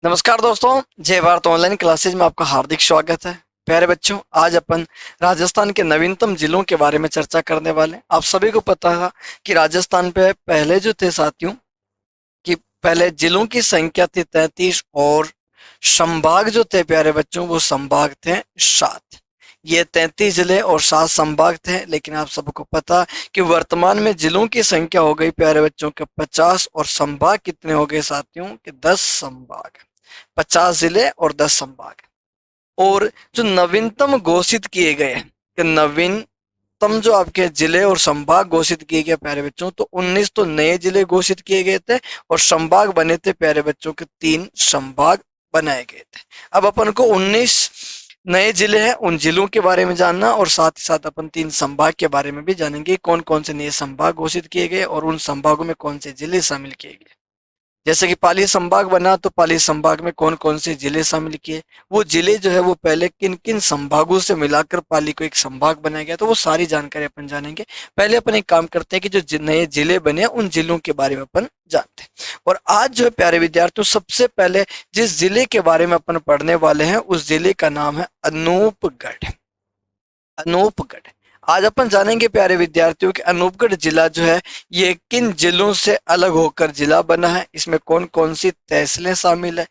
नमस्कार दोस्तों, जय भारत ऑनलाइन क्लासेज में आपका हार्दिक स्वागत है। प्यारे बच्चों, आज अपन राजस्थान के नवीनतम जिलों के बारे में चर्चा करने वाले हैं। आप सभी को पता है कि राजस्थान पे पहले जो थे साथियों कि पहले जिलों की संख्या थी 33 और संभाग जो थे प्यारे बच्चों वो संभाग थे 7। ये 33 जिले और 7 संभाग थे, लेकिन आप सबको पता कि वर्तमान में जिलों की संख्या हो गई प्यारे बच्चों के 50 और संभाग कितने हो गए साथियों कि 10 संभाग। 50 जिले और 10 संभाग। और जो नवीनतम घोषित किए गए कि नवीनतम जो आपके जिले और संभाग घोषित किए गए प्यारे बच्चों, तो 19 तो नए जिले घोषित किए गए थे और संभाग बने थे प्यारे बच्चों के 3 संभाग बनाए गए थे। अब अपन को 19 नए जिले हैं, उन जिलों के बारे में जानना और साथ ही साथ अपन 3 संभाग के बारे में भी जानेंगे, कौन कौन से नए संभाग घोषित किए गए और उन संभागों में कौन से जिले शामिल किए गए। जैसे कि पाली संभाग बना तो पाली संभाग में कौन कौन से जिले शामिल किए, वो जिले जो है वो पहले किन किन संभागों से मिलाकर पाली को एक संभाग बनाया गया, तो वो सारी जानकारी अपन जानेंगे। पहले अपन एक काम करते हैं कि जो नए जिले बने उन जिलों के बारे में अपन जानते हैं। और आज जो है प्यारे विद्यार्थियों, सबसे पहले जिस जिले के बारे में अपन पढ़ने वाले हैं उस जिले का नाम है अनूपगढ़। अनूपगढ़। आज अपन जानेंगे प्यारे विद्यार्थियों कि अनूपगढ़ जिला जो है ये किन जिलों से अलग होकर जिला बना है, इसमें कौन कौन सी तहसीलें शामिल है,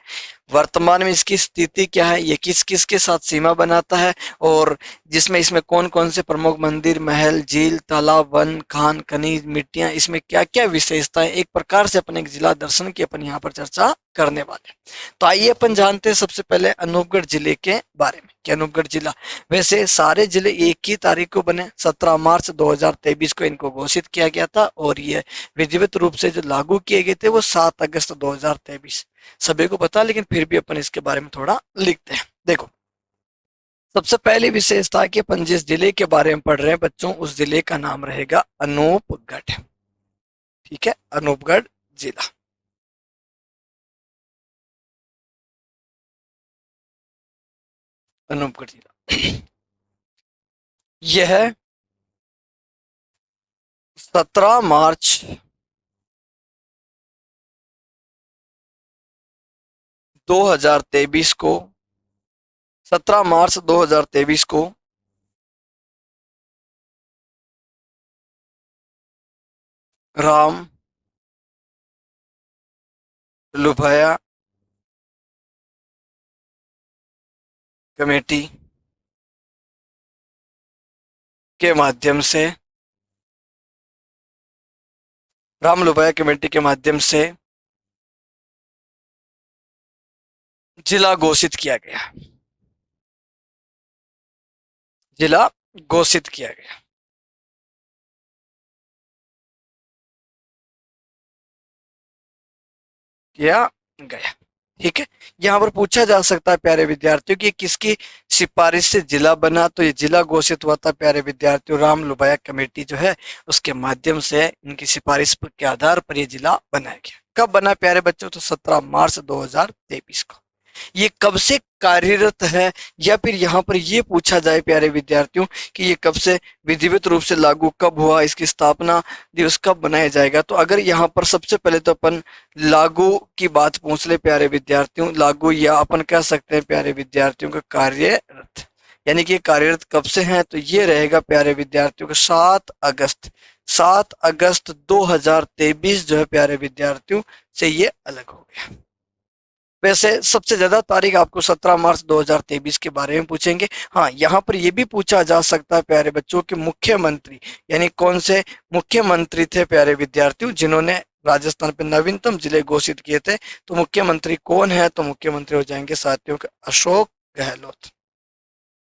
वर्तमान में इसकी स्थिति क्या है, ये किस किस के साथ सीमा बनाता है, और जिसमें इसमें कौन कौन से प्रमुख मंदिर, महल, झील, तालाब, वन, खान, खनिज, मिट्टियां, इसमें क्या क्या विशेषताएं, एक प्रकार से अपन एक जिला दर्शन की अपन यहाँ पर चर्चा करने वाले हैं। तो आइए अपन जानते हैं सबसे पहले अनूपगढ़ जिले के बारे में कि अनूपगढ़ जिला, वैसे सारे जिले एक ही तारीख को बने, 17 मार्च 2023 को इनको घोषित किया गया था और ये विधिवत रूप से जो लागू किए गए थे वो 7 अगस्त 2023। सभी को पता, लेकिन फिर भी अपन इसके बारे में थोड़ा लिखते हैं। देखो, सबसे पहली विशेषता है कि अपन जिस जिले के बारे में पढ़ रहे हैं बच्चों, उस जिले का नाम रहेगा अनूपगढ़। ठीक है, अनूपगढ़ जिला। अनूपगढ़ जिला यह 17 मार्च 2023 को, 17 मार्च 2023 को राम लुभाया कमेटी के माध्यम से, राम लुभाया कमेटी के माध्यम से जिला घोषित किया गया। जिला घोषित किया गया। किया गया। ठीक है, यहाँ पर पूछा जा सकता है प्यारे विद्यार्थियों कि किसकी सिफारिश से जिला बना, तो ये जिला घोषित हुआ था प्यारे विद्यार्थियों राम लुभाया कमेटी जो है उसके माध्यम से, इनकी सिफारिश के आधार पर ये जिला बनाया गया। कब बना प्यारे बच्चों, तो 17 मार्च 2023 को। ये कब से कार्यरत है, या फिर यहाँ पर ये पूछा जाए प्यारे विद्यार्थियों कि ये कब से विधिवत रूप से लागू कब हुआ, इसकी स्थापना दिवस कब बनाया जाएगा, तो अगर यहाँ पर सबसे पहले तो अपन लागू की बात पूछ ले प्यारे विद्यार्थियों, लागू या अपन कह सकते हैं प्यारे विद्यार्थियों का कार्यरत, यानी कि कार्यरत कब से हैं, तो ये रहेगा प्यारे विद्यार्थियों का 7 अगस्त, 7 अगस्त 2023 जो है प्यारे विद्यार्थियों से ये अलग हो गया। वैसे सबसे ज्यादा तारीख आपको 17 मार्च 2023 के बारे में पूछेंगे। हाँ, यहाँ पर यह भी पूछा जा सकता है प्यारे बच्चों के मुख्यमंत्री, यानी कौन से मुख्यमंत्री थे प्यारे विद्यार्थियों जिन्होंने राजस्थान पे नवीनतम जिले घोषित किए थे, तो मुख्यमंत्री कौन है, तो मुख्यमंत्री हो जाएंगे साथियों के अशोक गहलोत।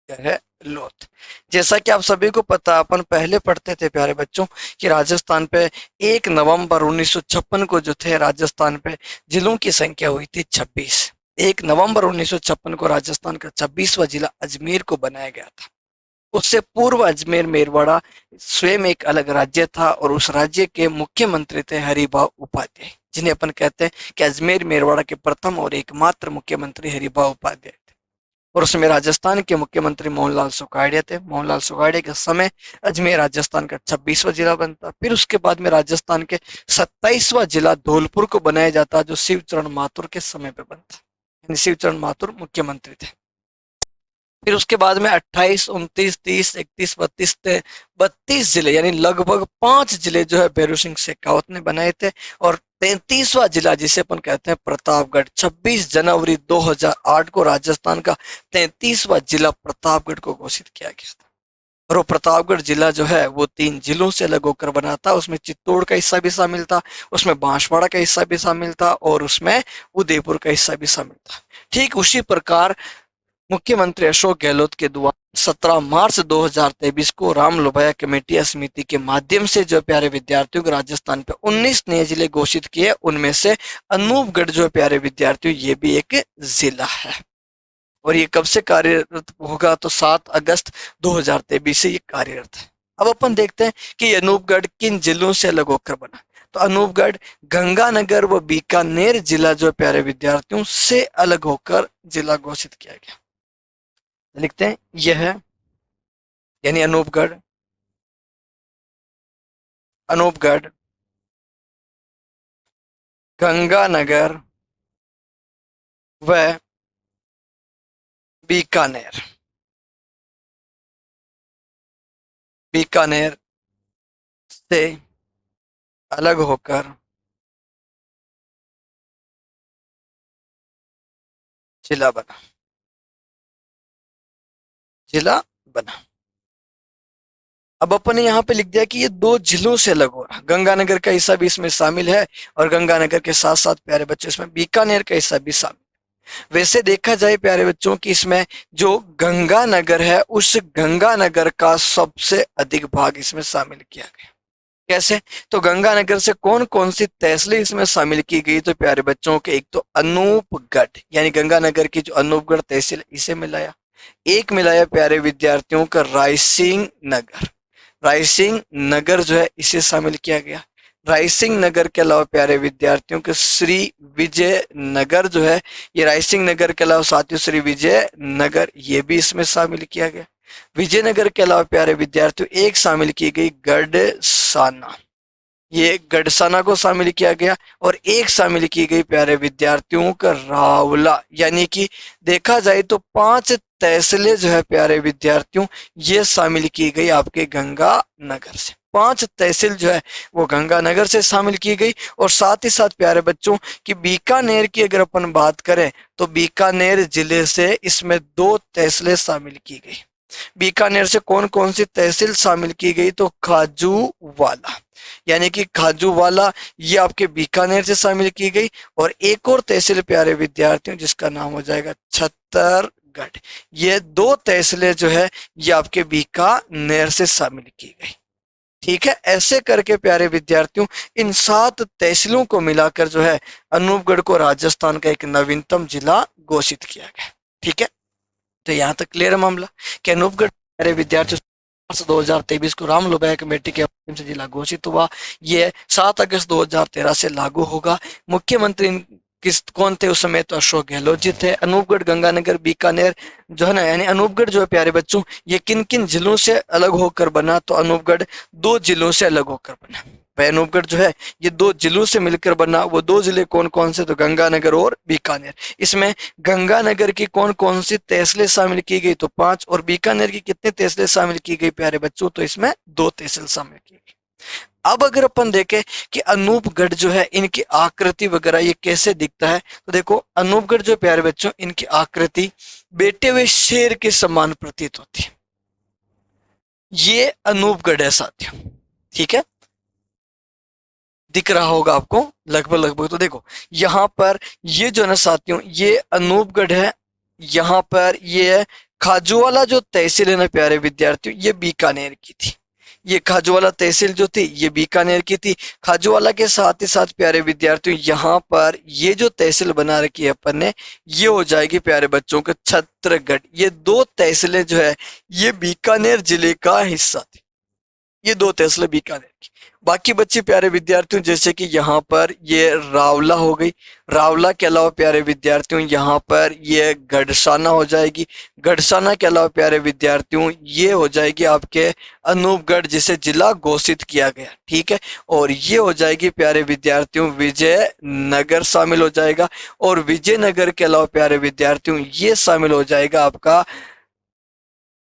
गहलोत। जैसा कि आप सभी को पता, अपन पहले पढ़ते थे प्यारे बच्चों कि राजस्थान पे 1 नवंबर 1956 को जो थे राजस्थान पे जिलों की संख्या हुई थी 26। 1 नवंबर 1956 को राजस्थान का 26वां जिला अजमेर को बनाया गया था। उससे पूर्व अजमेर मेरवाड़ा स्वयं एक अलग राज्य था और उस राज्य के मुख्यमंत्री थे हरिभाऊ उपाध्याय, जिन्हें अपन कहते हैं कि अजमेर मेरवाड़ा के प्रथम और एकमात्र मुख्यमंत्री हरिभाऊ उपाध्याय थे। और उसमें राजस्थान के मुख्यमंत्री मोहनलाल सुखाड़िया थे। मोहनलाल सुखाड़िया के समय अजमेर राजस्थान का 26वां जिला बनता। फिर उसके बाद में राजस्थान के 27वां जिला धौलपुर को बनाया जाता, जो शिवचरण माथुर के समय पे बनता। यानी शिवचरण माथुर मुख्यमंत्री थे। फिर उसके बाद में 28, 29, 30, 31, 32 जिले यानी लगभग 5 जिले जो है भैरू सिंह शेखावत ने बनाए थे। और 33वां जिला जिसे अपन कहते हैं प्रतापगढ़, 26 जनवरी 2008 को राजस्थान का 33वां जिला प्रतापगढ़ को घोषित किया गया था। और वो प्रतापगढ़ जिला जो है वो 3 जिलों से अलग होकर बना था। उसमें चित्तौड़ का हिस्सा भी शामिल था, उसमें बांसवाड़ा का हिस्सा भी शामिल था और उसमें उदयपुर का हिस्सा भी शामिल था। ठीक उसी प्रकार मुख्यमंत्री अशोक गहलोत के द्वारा 17 मार्च 2023 को राम लोभाया कमेटी समिति के माध्यम से जो प्यारे विद्यार्थियों को राजस्थान पे 19 नए जिले घोषित किए। उनमें से अनूपगढ़ जो प्यारे विद्यार्थियों ये भी एक जिला है। और ये कब से कार्यरत होगा तो 7 अगस्त 2023 से ये कार्यरत है। अब अपन देखते हैं कि अनूपगढ़ किन जिलों से अलग होकर बना। तो अनूपगढ़ गंगानगर व बीकानेर जिला जो प्यारे विद्यार्थियों से अलग होकर जिला घोषित किया गया। लिखते हैं यह है यानी अनूपगढ़, अनूपगढ़, गंगानगर व बीकानेर, बीकानेर से अलग होकर जिला बना, जिला बना। अब अपन ने यहाँ पे लिख दिया कि ये 2 जिलों से अलग हो रहा। गंगानगर का हिस्सा भी इसमें शामिल है और गंगानगर के साथ साथ प्यारे बच्चों इसमें बीकानेर का हिस्सा भी शामिल। वैसे देखा जाए प्यारे बच्चों की इसमें जो गंगानगर है उस गंगानगर का सबसे अधिक भाग इसमें शामिल किया गया। कैसे? तो गंगानगर से कौन कौन सी तहसीलें इसमें शामिल की गई? तो प्यारे बच्चों के एक तो अनूपगढ़ यानी गंगानगर की जो अनूपगढ़ तहसील इसे मिलाया। एक मिलाया प्यारे विद्यार्थियों का रायसिंह नगर, रायसिंह नगर जो है इसे शामिल किया गया। रायसिंह नगर के अलावा प्यारे विद्यार्थियों के श्री विजय नगर जो है, ये रायसिंह नगर के अलावा साथियों श्री विजय नगर ये भी इसमें शामिल किया गया। विजयनगर के अलावा प्यारे विद्यार्थियों एक शामिल की गई गढ़साना, ये गढ़साना को शामिल किया गया। और एक शामिल की गई प्यारे विद्यार्थियों का रावला, यानी कि देखा जाए तो 5 तहसीलें जो है प्यारे विद्यार्थियों ये शामिल की गई आपके गंगानगर से। 5 तहसील जो है वो गंगानगर से शामिल की गई। और साथ ही साथ प्यारे बच्चों की बीकानेर की अगर अपन बात करें तो बीकानेर जिले से इसमें 2 तहसीलें शामिल की गई। बीकानेर से कौन कौन सी तहसील शामिल की गई? तो खाजूवाला, यानी कि खाजूवाला ये आपके बीकानेर से शामिल की गई। और एक और तहसील प्यारे विद्यार्थियों जिसका नाम हो जाएगा छत्तरगढ़, ये 2 तहसीलें जो है ये आपके बीकानेर से शामिल की गई। ठीक है, ऐसे करके प्यारे विद्यार्थियों इन 7 तहसीलों को मिलाकर जो है अनूपगढ़ को राजस्थान का एक नवीनतम जिला घोषित किया गया। ठीक है, तो यहाँ तक क्लियर है मामला कि अनूपगढ़ प्यारे विद्यार्थियों 2023 को राम लोभाया कमेटी के माध्यम से जिला घोषित हुआ। ये 7 अगस्त 2013 से लागू होगा। मुख्यमंत्री किस कौन थे उस समय? तो अशोक गहलोत जी थे। अनूपगढ़, गंगानगर, बीकानेर जो है ना, यानी अनूपगढ़ जो है प्यारे बच्चों ये किन किन जिलों से अलग होकर बना? तो अनूपगढ़ 2 जिलों से अलग होकर बना। वह अनूपगढ़ जो है ये 2 जिलों से मिलकर बना। वो 2 जिले कौन कौन से? तो गंगानगर और बीकानेर। इसमें गंगानगर की कौन कौन सी तहसीलें शामिल की गई? तो 5। और बीकानेर की कितनी तहसीलें शामिल की गई प्यारे बच्चों? तो इसमें 2 तहसील शामिल की गई। अब अगर अपन देखें कि अनूपगढ़ जो है इनकी आकृति वगैरह ये कैसे दिखता है, तो देखो अनूपगढ़ जो प्यारे बच्चों इनकी आकृति बैठे हुए शेर के समान प्रतीत होती है। ये अनूपगढ़ है साथियों। ठीक है, दिख रहा होगा आपको लगभग लगभग। तो देखो यहाँ पर ये जो है ना साथियों ये अनूपगढ़ है। यहाँ पर ये खाजूवाला जो तहसील है ना प्यारे विद्यार्थियों ये बीकानेर की थी। ये खाजूवाला तहसील जो थी ये बीकानेर की थी। खाजूवाला के साथ ही साथ प्यारे विद्यार्थियों यहाँ पर ये जो तहसील बना रखी है अपन ने ये हो जाएगी प्यारे बच्चों के छत्तरगढ़। ये 2 तहसीलें जो है ये बीकानेर जिले का हिस्सा थी। ये 2 तहसीलें बीकानेर की। बाकी बच्चे प्यारे विद्यार्थियों, जैसे कि यहाँ पर ये रावला हो गई, रावला के अलावा प्यारे विद्यार्थियों यहाँ पर ये गढ़साना हो जाएगी, गढ़साना के अलावा प्यारे विद्यार्थियों ये हो जाएगी आपके अनूपगढ़, जिसे जिला घोषित किया गया, ठीक है। और ये हो जाएगी प्यारे विद्यार्थियों विजयनगर शामिल हो जाएगा, और विजयनगर के अलावा प्यारे विद्यार्थियों ये शामिल हो जाएगा आपका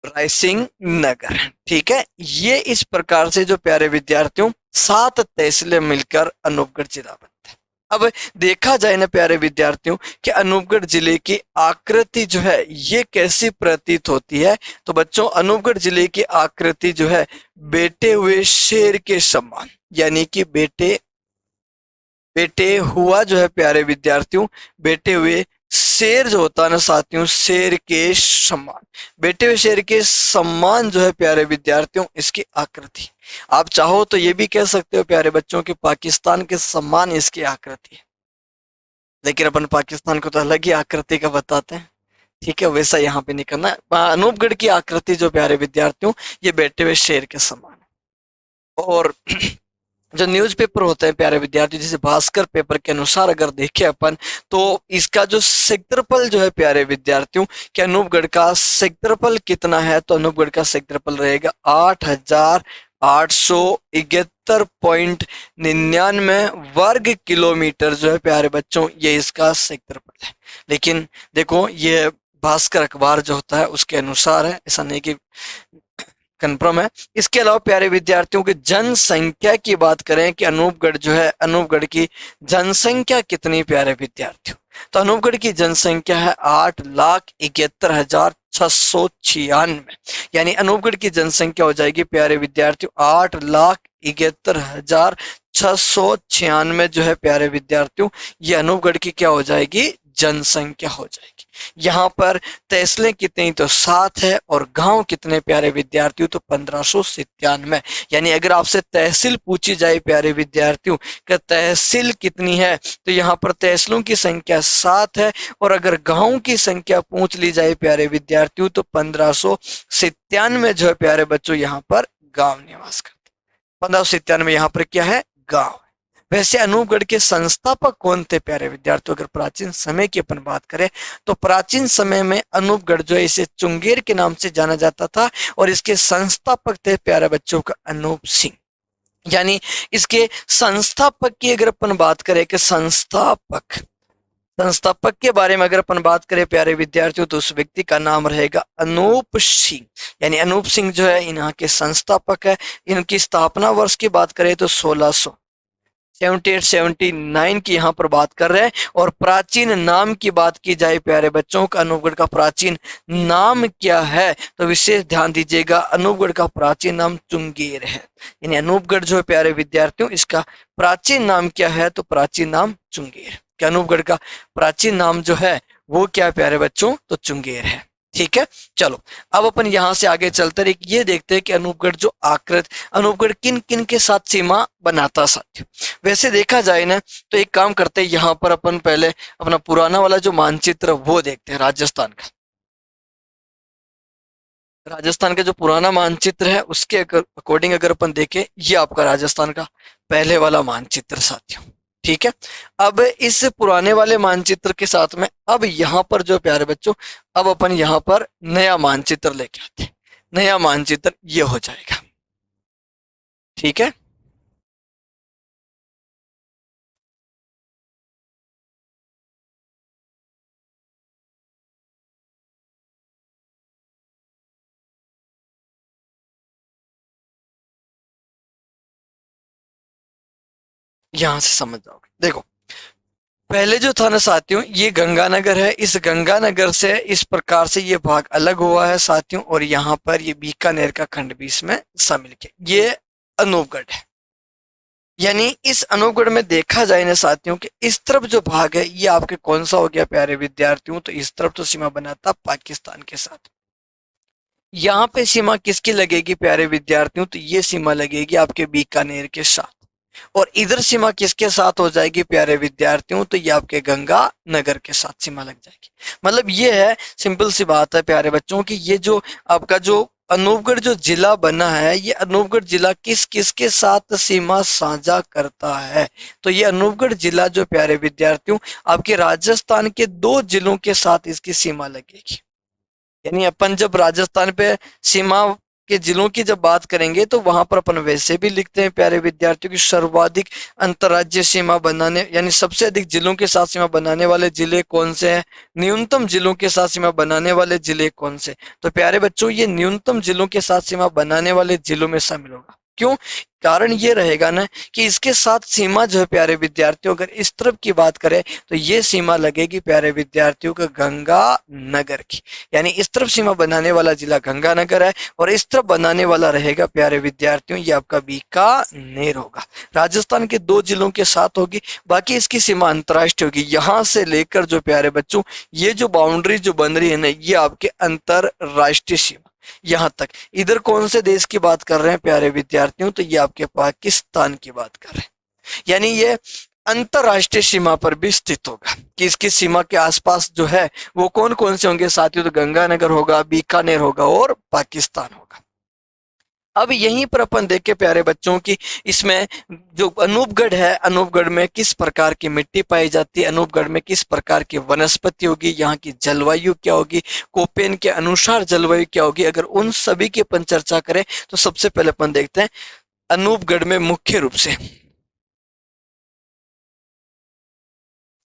रायसिंह नगर, ठीक है। ये इस प्रकार से जो प्यारे विद्यार्थियों 7 तहसीलें मिलकर अनूपगढ़ जिला बनता है। अब देखा जाए ना प्यारे विद्यार्थियों कि अनूपगढ़ जिले की आकृति जो है ये कैसी प्रतीत होती है, तो बच्चों अनूपगढ़ जिले की आकृति जो है बेटे हुए शेर के समान, यानी कि बेटे हुआ जो है प्यारे विद्यार्थियों, बेटे हुए शेर जो होता है ना साथियों, शेर के समान, बेटे हुए शेर के सम्मान जो है प्यारे विद्यार्थियों इसकी आकृति। आप चाहो तो ये भी कह सकते हो प्यारे बच्चों कि पाकिस्तान के सम्मान इसकी आकृति है, लेकिन अपन पाकिस्तान को तो अलग ही आकृति का बताते हैं, ठीक है। वैसा यहाँ पे नहीं करना है। अनूपगढ़ की आकृति जो प्यारे विद्यार्थियों ये बेटे हुए शेर के समान है। और जो न्यूज़पेपर होते हैं प्यारे विद्यार्थी, जैसे भास्कर पेपर के अनुसार अगर देखें अपन, तो इसका जो क्षेत्रफल जो है प्यारे विद्यार्थियों कि अनूपगढ़ का क्षेत्रफल कितना है, तो अनूपगढ़ का क्षेत्रफल रहेगा 8,871.99 वर्ग किलोमीटर जो है प्यारे बच्चों ये इसका क्षेत्रफल है। लेकिन देखो ये भास्कर अखबार जो होता है उसके अनुसार है, ऐसा नहीं कि कंफर्म है। इसके अलावा प्यारे विद्यार्थियों की जनसंख्या की बात करें कि अनूपगढ़ जो है, अनूपगढ़ की जनसंख्या कितनी प्यारे विद्यार्थियों, तो अनूपगढ़ की जनसंख्या है 8,71,696, यानी अनूपगढ़ की जनसंख्या हो जाएगी प्यारे विद्यार्थियों 8,71,696 जो है प्यारे विद्यार्थियों, ये अनूपगढ़ की क्या हो जाएगी, जनसंख्या हो जाएगी। यहाँ पर तहसीलें कितनी, तो 7 है, और गांव कितने प्यारे विद्यार्थियों, तो 1597। यानी अगर आपसे तहसील पूछी जाए प्यारे विद्यार्थियों कि तहसील कितनी है, तो यहाँ पर तहसीलों की संख्या 7 है, और अगर गांव की संख्या पूछ ली जाए प्यारे विद्यार्थियों तो 1597 जो है प्यारे बच्चों यहाँ पर गांव निवास करते, 1597 यहाँ पर क्या है, गांव। वैसे अनूपगढ़ के संस्थापक कौन थे प्यारे विद्यार्थियों, अगर प्राचीन समय की अपन बात करें तो प्राचीन समय में अनूपगढ़ जो है इसे चुंगेर के नाम से जाना जाता था, और इसके संस्थापक थे प्यारे बच्चों का अनूप सिंह। यानी इसके संस्थापक की अगर अपन बात करें कि संस्थापक के बारे में अगर अपन बात करें प्यारे विद्यार्थियों तो उस व्यक्ति का नाम रहेगा अनूप सिंह। यानी अनूप सिंह जो है यहाँ के संस्थापक है। इनकी स्थापना वर्ष की बात करें तो 1678-79 की यहाँ पर बात कर रहे हैं। और प्राचीन नाम की बात की जाए प्यारे बच्चों का, अनूपगढ़ का प्राचीन नाम क्या है, तो विशेष ध्यान दीजिएगा, अनूपगढ़ का प्राचीन नाम चुंगेर है। यानी अनूपगढ़ जो है प्यारे विद्यार्थियों इसका प्राचीन नाम क्या है, तो प्राचीन नाम चुंगेर। क्या अनूपगढ़ का प्राचीन नाम जो है वो क्या है प्यारे बच्चों, तो चुंगेर है, ठीक है। चलो अब अपन यहां से आगे चलते रहे, ये देखते हैं कि अनूपगढ़ जो अनूपगढ़ किन किन के साथ सीमा बनाता साथियों। वैसे देखा जाए ना तो एक काम करते हैं, यहाँ पर अपन पहले अपना पुराना वाला जो मानचित्र वो देखते हैं राजस्थान का। राजस्थान का जो पुराना मानचित्र है उसके अकॉर्डिंग अगर अपन देखें, ये आपका राजस्थान का पहले वाला मानचित्र साथियों, ठीक है। अब इस पुराने वाले मानचित्र के साथ में अब यहाँ पर जो प्यारे बच्चों, अब अपन यहाँ पर नया मानचित्र लेके आते हैं। नया मानचित्र ये हो जाएगा, ठीक है। यहां से समझ जाओगे। देखो पहले जो था ना साथियों, ये गंगानगर है, इस गंगानगर से इस प्रकार से ये भाग अलग हुआ है साथियों, और यहाँ पर ये बीकानेर का खंड भी इसमें शामिल किया, ये अनूपगढ़ है। यानी इस अनूपगढ़ में देखा जाए ना साथियों कि इस तरफ जो भाग है ये आपके कौन सा हो गया प्यारे विद्यार्थियों, तो इस तरफ तो सीमा बनाता पाकिस्तान के साथ। यहाँ पे सीमा किसकी लगेगी प्यारे विद्यार्थियों, तो ये सीमा लगेगी आपके बीकानेर के साथ। और इधर सीमा किसके साथ हो जाएगी प्यारे विद्यार्थियों, तो ये आपके गंगा नगर के साथ सीमा लग जाएगी। मतलब ये है, सिंपल सी बात है प्यारे बच्चों की, ये जो आपका जो अनूपगढ़ जो जिला बना है, ये अनूपगढ़ जिला किस किस के साथ सीमा साझा करता है? तो ये अनूपगढ़ जिला जो प्यारे विद्यार्थियों आपके राजस्थान के 2 जिलों के साथ इसकी सीमा लगेगी। यानी अपन जब राजस्थान पे सीमा के जिलों की जब बात करेंगे तो वहां पर अपन वैसे भी लिखते हैं प्यारे विद्यार्थियों की सर्वाधिक अंतर्राज्यीय सीमा बनाने, यानी सबसे अधिक जिलों के साथ सीमा बनाने वाले जिले कौन से हैं, न्यूनतम जिलों के साथ सीमा बनाने वाले जिले कौन से? तो प्यारे बच्चों ये न्यूनतम जिलों के साथ सीमा बनाने वाले जिलों में शामिल होगा। क्यों? कारण ये रहेगा ना कि इसके साथ सीमा जो है प्यारे विद्यार्थियों, अगर इस तरफ की बात करें तो ये सीमा लगेगी प्यारे विद्यार्थियों को गंगानगर की। यानी इस तरफ सीमा बनाने वाला जिला गंगानगर है और इस तरफ बनाने वाला रहेगा प्यारे विद्यार्थियों ये आपका बीकानेर होगा। राजस्थान के 2 जिलों के साथ होगी, बाकी इसकी सीमा अंतर्राष्ट्रीय होगी। यहां से लेकर जो प्यारे बच्चों ये जो बाउंड्री जो बन रही है ना, ये आपके अंतरराष्ट्रीय सीमा यहां तक। इधर कौन से देश की बात कर रहे हैं प्यारे विद्यार्थियों? तो ये आपके पाकिस्तान की बात कर रहे हैं। यानी ये अंतरराष्ट्रीय सीमा पर भी स्थित होगा कि इसकी सीमा के आसपास जो है वो कौन कौन से होंगे साथियों? तो गंगानगर होगा, बीकानेर होगा और पाकिस्तान होगा। अब यहीं पर अपन देखे प्यारे बच्चों की इसमें जो अनूपगढ़ है, अनूपगढ़ में किस प्रकार की मिट्टी पाई जाती है, अनूपगढ़ में किस प्रकार की वनस्पति होगी, यहाँ की जलवायु क्या होगी, कोपेन के अनुसार जलवायु क्या होगी, अगर उन सभी की अपन चर्चा करें तो सबसे पहले अपन देखते हैं अनूपगढ़ में मुख्य रूप से,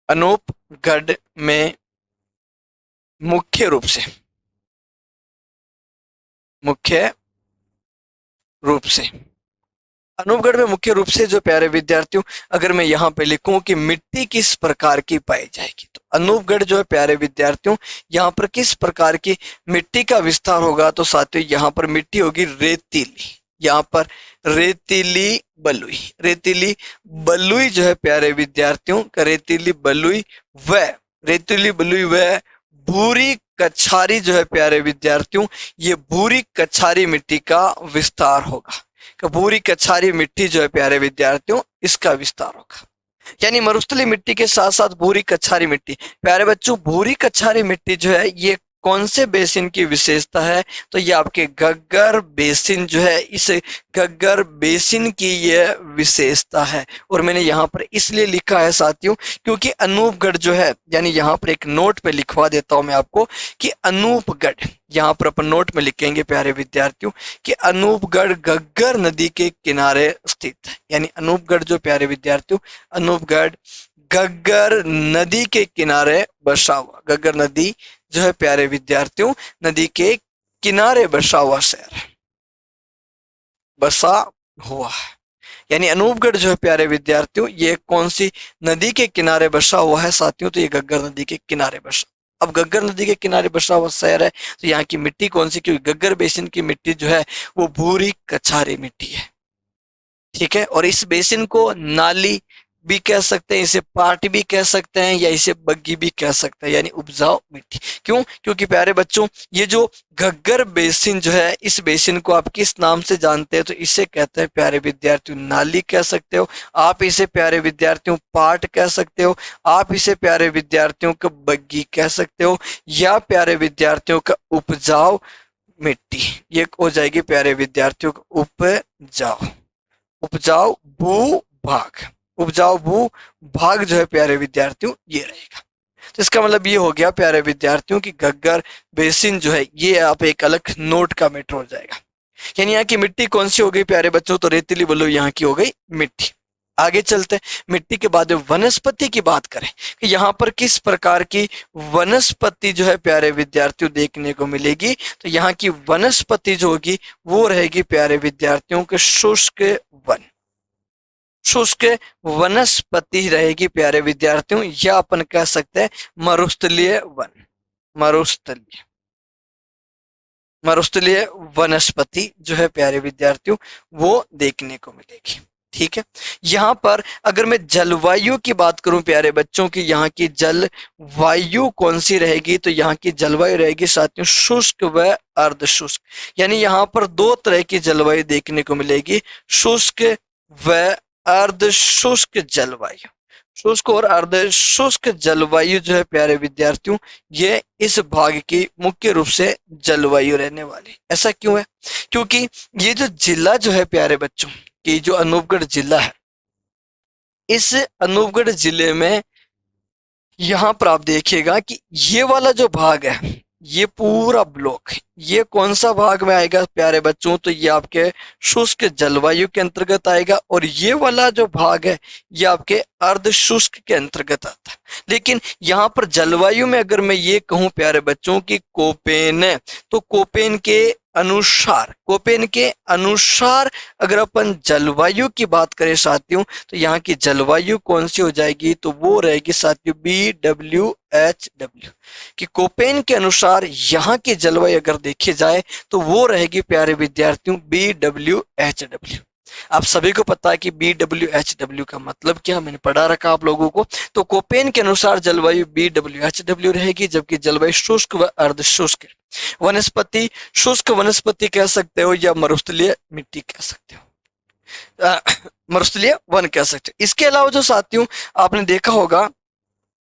अनूपगढ़ में मुख्य रूप से, मुख्य रूप से अनूपगढ़ में मुख्य रूप से जो प्यारे विद्यार्थियों अगर मैं यहाँ पे लिखूं कि मिट्टी किस प्रकार की पाई जाएगी, तो अनूपगढ़ जो है प्यारे विद्यार्थियों यहाँ पर किस प्रकार की मिट्टी का विस्तार होगा? तो साथियों यहाँ पर मिट्टी होगी रेतीली, यहाँ पर रेतीली बलुई, रेतीली बलुई जो है प्यारे विद्यार्थियों का रेतीली बलुई व भूरी कछारी जो है प्यारे विद्यार्थियों, ये भूरी कछारी मिट्टी का विस्तार होगा। भूरी कछारी मिट्टी जो है प्यारे विद्यार्थियों इसका विस्तार होगा। यानी मरुस्थली मिट्टी के साथ साथ भूरी कछारी मिट्टी। प्यारे बच्चों भूरी कछारी मिट्टी जो है ये कौन से बेसिन की विशेषता है? तो ये आपके घग्गर बेसिन जो है, इस घग्गर बेसिन की यह विशेषता है। और मैंने यहाँ पर इसलिए लिखा है साथियों क्योंकि अनूपगढ़ जो है, यानी यहाँ पर एक नोट पे लिखवा देता हूं मैं आपको कि अनूपगढ़, यहाँ पर अपन नोट में लिखेंगे प्यारे विद्यार्थियों कि अनूपगढ़ घग्गर नदी के किनारे स्थित है। यानी अनूपगढ़ जो प्यारे विद्यार्थियों, अनूपगढ़ घग्गर नदी के किनारे बसा हुआ, घग्गर नदी जो है प्यारे विद्यार्थियों नदी के किनारे बसा हुआ शहर है, बसा हुआ है। यानी अनूपगढ़ जो है प्यारे विद्यार्थियों ये कौन सी नदी के किनारे बसा हुआ है साथियों? तो ये घग्गर नदी के किनारे बसा। अब घग्गर नदी के किनारे बसा हुआ शहर है तो यहाँ की मिट्टी कौन सी? क्योंकि घग्गर बेसिन की मिट्टी जो है वो भूरी कछारी मिट्टी है, ठीक है। और इस बेसिन को नाली भी कह सकते हैं, इसे पाट भी कह सकते हैं या इसे बग्गी भी कह सकते हैं, यानी उपजाऊ मिट्टी। क्यों? क्योंकि प्यारे बच्चों ये जो घग्गर बेसिन जो है, इस बेसिन को आप किस नाम से जानते हैं? तो इसे कहते हैं प्यारे विद्यार्थियों नाली कह सकते हो, आप इसे प्यारे विद्यार्थियों पाट कह सकते हो, आप इसे प्यारे विद्यार्थियों का बग्गी कह सकते हो, या प्यारे विद्यार्थियों का उपजाऊ मिट्टी। ये हो जाएगी प्यारे विद्यार्थियों का उपजाऊ, उपजाऊ भू भाग, उपजाऊ भू भाग जो है प्यारे विद्यार्थियों ये रहेगा। तो इसका मतलब ये हो गया प्यारे विद्यार्थियों की घग्गर बेसिन जो है ये आप एक अलग नोट का मैटर हो जाएगा। यानी यहाँ की मिट्टी कौन सी हो गई प्यारे बच्चों? तो रेतीली बलुई यहाँ की हो गई मिट्टी। आगे चलते मिट्टी के बाद वनस्पति की बात करें कि यहाँ पर किस प्रकार की वनस्पति जो है प्यारे विद्यार्थियों देखने को मिलेगी? तो यहाँ की वनस्पति जो होगी वो रहेगी प्यारे विद्यार्थियों के शुष्क वन, शुष्क वनस्पति रहेगी प्यारे विद्यार्थियों, या अपन कह सकते हैं मरुस्थलीय वन, मरुस्थलीय, मरुस्थलीय वनस्पति जो है प्यारे विद्यार्थियों वो देखने को मिलेगी, ठीक है। यहाँ पर अगर मैं जलवायु की बात करूं प्यारे बच्चों की, यहाँ की जलवायु कौन सी रहेगी? तो यहाँ की जलवायु रहेगी साथियों शुष्क व अर्धशुष्क। यानी यहाँ पर 2 तरह की जलवायु देखने को मिलेगी, शुष्क व अर्धशुष्क जलवायु। शुष्क और अर्ध शुष्क जलवायु जो है प्यारे विद्यार्थियों, ये इस भाग की मुख्य रूप से जलवायु रहने वाली। ऐसा क्यों है? क्योंकि ये जो जिला जो है प्यारे बच्चों, कि जो अनूपगढ़ जिला है, इस अनूपगढ़ जिले में यहाँ पर आप देखिएगा कि ये वाला जो भाग है, ये पूरा ब्लॉक, ये कौन सा भाग में आएगा प्यारे बच्चों? तो ये आपके शुष्क जलवायु के अंतर्गत आएगा, और ये वाला जो भाग है ये आपके अर्ध शुष्क के अंतर्गत आता है। लेकिन यहाँ पर जलवायु में अगर मैं ये कहूँ प्यारे बच्चों की कोपेन है, तो कोपेन के अनुसार अगर अपन जलवायु की बात करें साथियों, तो यहाँ की जलवायु कौन सी हो जाएगी? तो वो रहेगी साथियों BWHW। कि कोपेन के अनुसार यहाँ की जलवायु अगर देखी जाए तो वो रहेगी प्यारे विद्यार्थियों BWHW। आप सभी को पता है कि BWHW का मतलब क्या, मैंने पढ़ा रखा आप लोगों को। तो कोपेन के अनुसार जलवायु BWHW रहेगी, जबकि जलवायु शुष्क व अर्ध शुष्क, वनस्पति शुष्क वनस्पति कह सकते हो या मरुस्थलीय मिट्टी कह सकते हो, मरुस्थलीय वन कह सकते हो। इसके अलावा जो साथियों आपने देखा होगा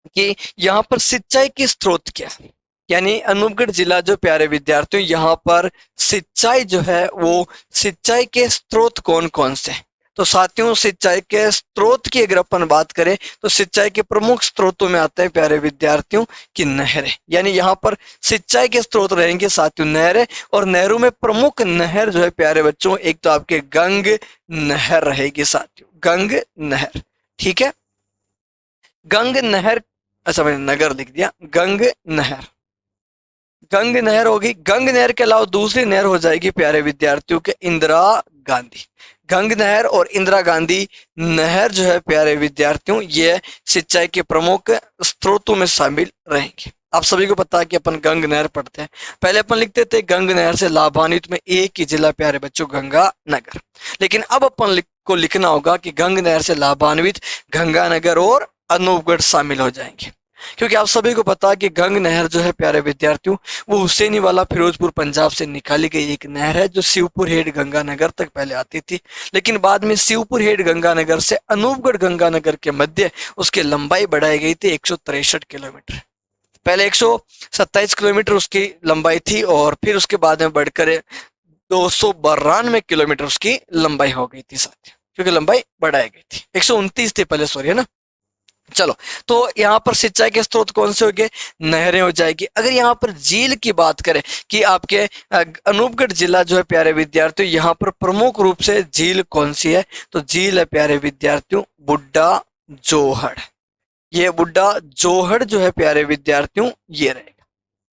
कि यहाँ पर सिंचाई की स्रोत क्या है, यानी अनूपगढ़ जिला जो प्यारे विद्यार्थियों, यहाँ पर सिंचाई जो है वो सिंचाई के स्रोत कौन कौन से हैं? तो साथियों सिंचाई के स्रोत की अगर अपन बात करें तो सिंचाई के प्रमुख स्रोतों में आते हैं प्यारे विद्यार्थियों की नहरें। यानी यहाँ पर सिंचाई के स्रोत रहेंगे साथियों नहरें, और नहरों में प्रमुख नहर जो है प्यारे बच्चों, एक तो आपके गंग नहर रहेगी साथियों, गंग नहर। ठीक है, गंग नहर, अच्छा मैंने नगर लिख दिया, गंग नहर, गंग नहर होगी। गंग नहर के अलावा दूसरी नहर हो जाएगी प्यारे विद्यार्थियों के इंदिरा गांधी। गंग नहर और इंदिरा गांधी नहर जो है प्यारे विद्यार्थियों, ये सिंचाई के प्रमुख स्रोतों में शामिल रहेंगे। आप सभी को पता है कि अपन गंग नहर पढ़ते हैं, पहले अपन लिखते थे गंग नहर से लाभान्वित में एक ही जिला प्यारे बच्चों गंगानगर, लेकिन अब अपन को लिखना होगा कि गंग नहर से लाभान्वित गंगानगर और अनूपगढ़ शामिल हो जाएंगे। क्योंकि आप सभी को पता है कि गंग नहर जो है प्यारे विद्यार्थियों, वो हुसैनी वाला फिरोजपुर पंजाब से निकाली गई एक नहर है, जो शिवपुर हेड गंगानगर तक पहले आती थी, लेकिन बाद में शिवपुर हेड गंगानगर से अनूपगढ़ गंगानगर के मध्य उसकी लंबाई बढ़ाई गई थी 163 किलोमीटर। पहले 127 किलोमीटर उसकी लंबाई थी, और फिर उसके बाद में बढ़कर 292 किलोमीटर उसकी लंबाई हो गई थी साथियों, क्योंकि लंबाई बढ़ाई गई थी। 129 थी पहले, सॉरी, है ना। चलो, तो यहाँ पर सिंचाई के स्रोत कौन से हो गए? नहरें हो जाएगी। अगर यहाँ पर झील की बात करें कि आपके अनूपगढ़ जिला जो है प्यारे विद्यार्थियों, यहाँ पर प्रमुख रूप से झील कौन सी है? तो झील है प्यारे विद्यार्थियों बुड्ढा जोहड़। ये बुड्ढा जोहड़ जो है प्यारे विद्यार्थियों ये रहेगा।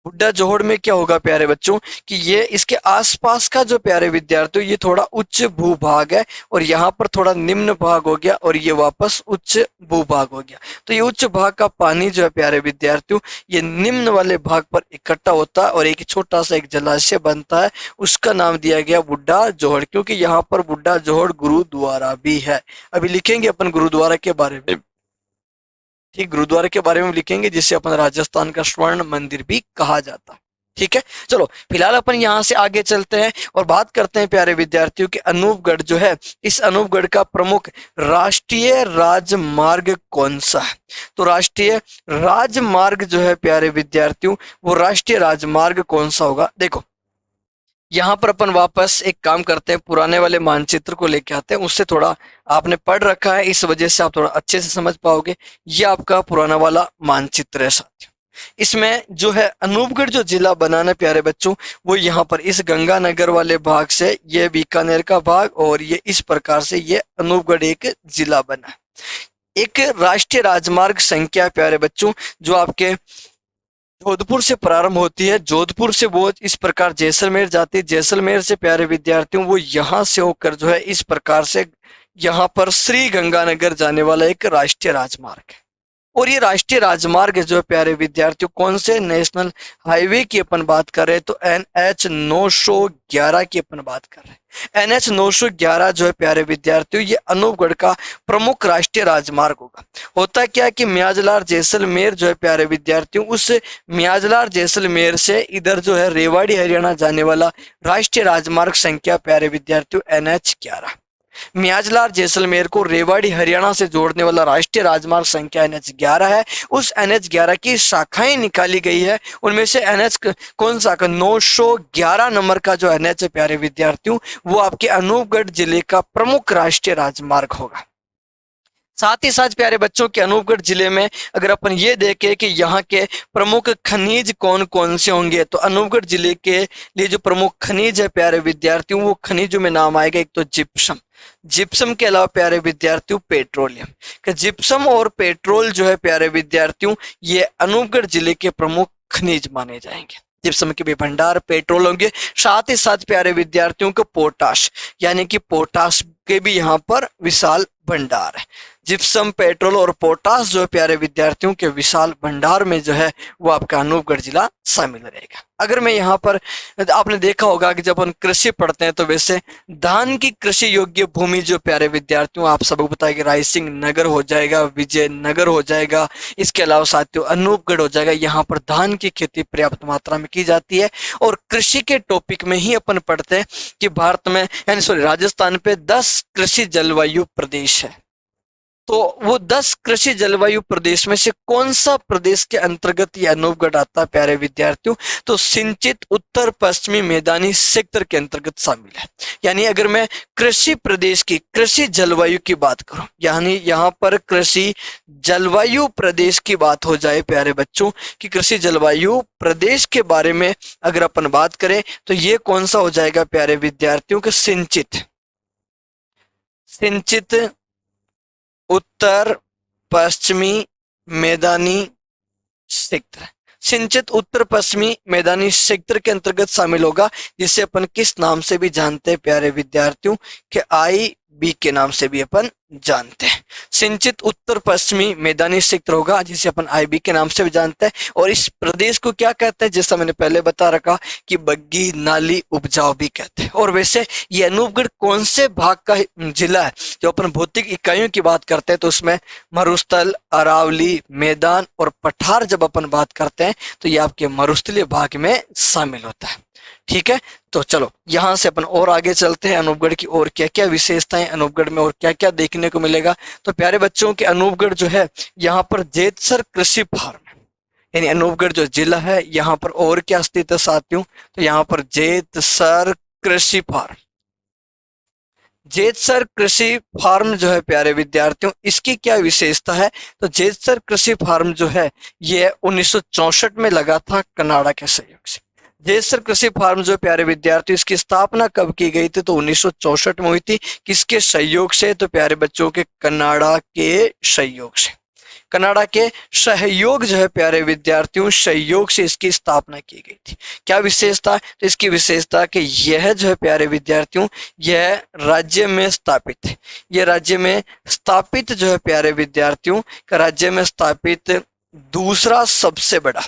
बुड्ढा जोहड़ में क्या होगा प्यारे बच्चों कि ये इसके आसपास का जो प्यारे विद्यार्थियों, ये थोड़ा उच्च भूभाग है, और यहाँ पर थोड़ा निम्न भाग हो गया, और ये वापस उच्च भूभाग हो गया। तो ये उच्च भाग का पानी जो है प्यारे विद्यार्थियों, ये निम्न वाले भाग पर इकट्ठा होता है और एक छोटा सा एक जलाशय बनता है, उसका नाम दिया गया बुड्ढा जोहड़, क्योंकि यहाँ पर बुड्ढा जोहड़ गुरुद्वारा भी है। अभी लिखेंगे अपन गुरुद्वारा के बारे में, ठीक, गुरुद्वारे के बारे में लिखेंगे, जिसे अपन राजस्थान का स्वर्ण मंदिर भी कहा जाता है। ठीक है, चलो फिलहाल अपन यहाँ से आगे चलते हैं और बात करते हैं प्यारे विद्यार्थियों कि अनूपगढ़ जो है, इस अनूपगढ़ का प्रमुख राष्ट्रीय राजमार्ग कौन सा है? तो राष्ट्रीय राजमार्ग जो है प्यारे विद्यार्थियों, वो राष्ट्रीय राजमार्ग कौन सा होगा? देखो, यहाँ पर अपन वापस एक काम करते हैं, पुराने वाले मानचित्र को लेके आते हैं, उससे थोड़ा आपने पढ़ रखा है, इस वजह से आप थोड़ा अच्छे से समझ पाओगे। ये आपका पुराना वाला मानचित्र है साथियों। इसमें जो है अनूपगढ़ जो जिला बनाना प्यारे बच्चों, वो यहाँ पर इस गंगानगर वाले भाग से ये बीकानेर का भाग, और ये इस प्रकार से ये अनूपगढ़ एक जिला बना। एक राष्ट्रीय राजमार्ग संख्या प्यारे बच्चों जो आपके जोधपुर से प्रारंभ होती है, जोधपुर से वो इस प्रकार जैसलमेर जाती है, जैसलमेर से प्यारे विद्यार्थियों वो यहाँ से होकर जो है इस प्रकार से यहाँ पर श्री गंगानगर जाने वाला एक राष्ट्रीय राजमार्ग है। और ये राष्ट्रीय राजमार्ग जो है प्यारे विद्यार्थियों, कौन से नेशनल हाईवे की अपन बात कर रहे हैं? तो NH 911 की अपन बात कर रहे हैं। NH 911 जो है प्यारे विद्यार्थियों, ये अनूपगढ़ का प्रमुख राष्ट्रीय राजमार्ग होगा। होता क्या है कि म्याजलार जैसलमेर जो है प्यारे विद्यार्थियों, उस म्याजलार जैसलमेर से इधर जो है रेवाड़ी हरियाणा जाने वाला राष्ट्रीय राजमार्ग संख्या प्यारे विद्यार्थियों NH 11। मियाजलार जैसलमेर को रेवाड़ी हरियाणा से जोड़ने वाला राष्ट्रीय राजमार्ग संख्या NH11 है। उस NH11 की शाखाएं निकाली गई है, उनमें से NH कौन सा का 911 नंबर का जो NH है प्यारे विद्यार्थियों, वो आपके अनूपगढ़ जिले का प्रमुख राष्ट्रीय राजमार्ग होगा। साथ ही साथ प्यारे बच्चों के अनूपगढ़ जिले में अगर अपन ये देखें कि यहाँ के प्रमुख खनिज कौन कौन से होंगे, तो अनूपगढ़ जिले के लिए जो प्रमुख खनिज है प्यारे विद्यार्थियों, वो खनिजों में नाम आएगा एक तो जिप्सम, जिप्सम के अलावा प्यारे विद्यार्थियों पेट्रोलियम का, जिप्सम और पेट्रोल जो है प्यारे विद्यार्थियों ये अनूपगढ़ जिले के प्रमुख खनिज माने जाएंगे। जिप्सम के भी भंडार, पेट्रोल होंगे। साथ ही साथ प्यारे विद्यार्थियों को पोटाश, यानी कि पोटाश के भी यहाँ पर विशाल भंडार है। जिप्सम, पेट्रोल और पोटाश जो है प्यारे विद्यार्थियों के विशाल भंडार में जो है वो आपका अनूपगढ़ जिला शामिल रहेगा। अगर मैं यहाँ पर, आपने देखा होगा कि जब हम कृषि पढ़ते हैं तो वैसे धान की कृषि योग्य भूमि जो प्यारे विद्यार्थियों आप सबको पता है कि रायसिंह नगर हो जाएगा, विजयनगर हो जाएगा, इसके अलावा साथियों अनूपगढ़ हो जाएगा। यहाँ पर धान की खेती पर्याप्त मात्रा में की जाती है। और कृषि के टॉपिक में ही अपन पढ़ते हैं कि भारत में यानी सॉरी राजस्थान पे 10 कृषि जलवायु प्रदेश है। तो वो 10 कृषि जलवायु प्रदेश में से कौन सा प्रदेश के अंतर्गत ये अनूपगढ़ आता है प्यारे विद्यार्थियों, तो सिंचित उत्तर पश्चिमी मैदानी क्षेत्र के अंतर्गत शामिल है। यानी अगर मैं कृषि प्रदेश की कृषि जलवायु की बात करूं, यानी यहाँ पर कृषि जलवायु प्रदेश की बात हो जाए प्यारे बच्चों कि कृषि जलवायु प्रदेश के बारे में अगर अपन बात करें तो ये कौन सा हो जाएगा प्यारे विद्यार्थियों के सिंचित उत्तर पश्चिमी मैदानी क्षेत्र, सिंचित उत्तर पश्चिमी मैदानी क्षेत्र के अंतर्गत शामिल होगा, जिसे अपन किस नाम से भी जानते हैं प्यारे विद्यार्थियों के IB के नाम से भी अपन जानते हैं। सिंचित उत्तर पश्चिमी मैदानी क्षेत्र होगा जिसे अपन IB के नाम से भी जानते हैं। और इस प्रदेश को क्या कहते हैं, जैसा मैंने पहले बता रखा कि बग्गी नाली उपजाऊ भी कहते हैं। और वैसे ये अनूपगढ़ कौन से भाग का जिला है, जो अपन भौतिक इकाइयों की बात करते हैं तो उसमें मरुस्थल, अरावली, मैदान और पठार जब अपन बात करते हैं तो ये आपके मरुस्थलीय भाग में शामिल होता है। ठीक है, तो चलो यहां से अपन और आगे चलते हैं। अनूपगढ़ की और क्या क्या विशेषताएं अनूपगढ़ में और क्या क्या देखने को मिलेगा। तो प्यारे बच्चों के अनूपगढ़ जो है यहाँ पर जेतसर कृषि फार्म, यानी अनूपगढ़ जो जिला है यहाँ पर और क्या स्थित है साथियों, तो यहाँ पर जेतसर कृषि फार्म, जेतसर कृषि फार्म जो है प्यारे विद्यार्थियों इसकी क्या विशेषता है, तो जेतसर कृषि फार्म जो है ये 1964 में लगा था कनाडा के सहयोग से। जेतसर कृषि फार्म जो प्यारे विद्यार्थी इसकी स्थापना कब की गई थी, तो 1964 में हुई थी। किसके सहयोग से, तो प्यारे बच्चों के कनाडा के सहयोग से। कनाडा के सहयोग जो है प्यारे विद्यार्थियों सहयोग से इसकी स्थापना की गई थी। क्या विशेषता, तो इसकी विशेषता कि यह जो है प्यारे विद्यार्थियों यह राज्य में स्थापित है, यह राज्य में स्थापित जो है प्यारे विद्यार्थियों का राज्य में स्थापित दूसरा सबसे बड़ा